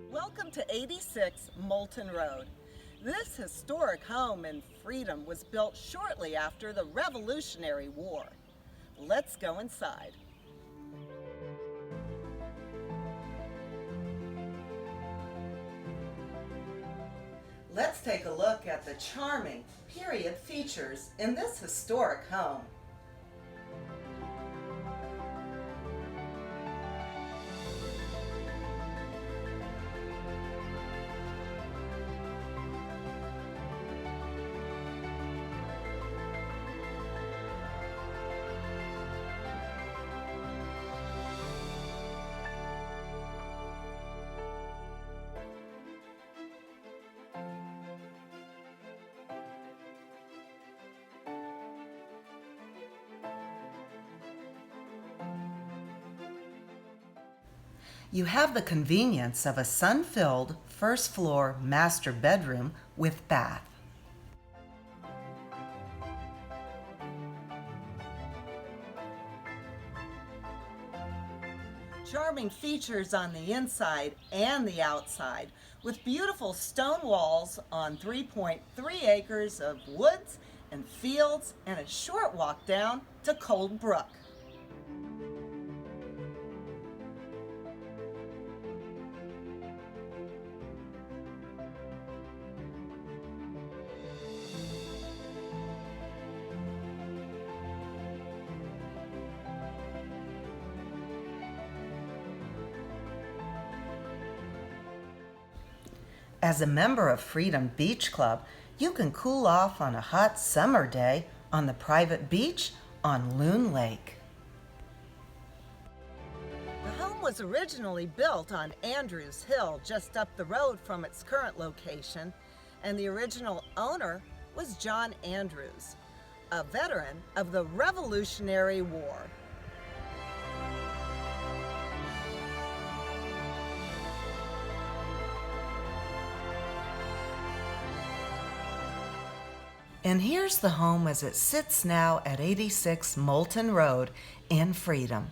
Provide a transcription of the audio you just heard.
Welcome to 86 Moulton Road. This historic home in Freedom was built shortly after the Revolutionary War. Let's go inside. Let's take a look at the charming period features in this historic home. You have the convenience of a sun-filled first-floor master bedroom with bath. Charming features on the inside and the outside, with beautiful stone walls on 3.3 acres of woods and fields and a short walk down to Cold Brook. As a member of Freedom Beach Club, you can cool off on a hot summer day on the private beach on Loon Lake. The home was originally built on Andrews Hill, just up the road from its current location, and the original owner was John Andrews, a veteran of the Revolutionary War. And here's the home as it sits now at 86 Moulton Road in Freedom.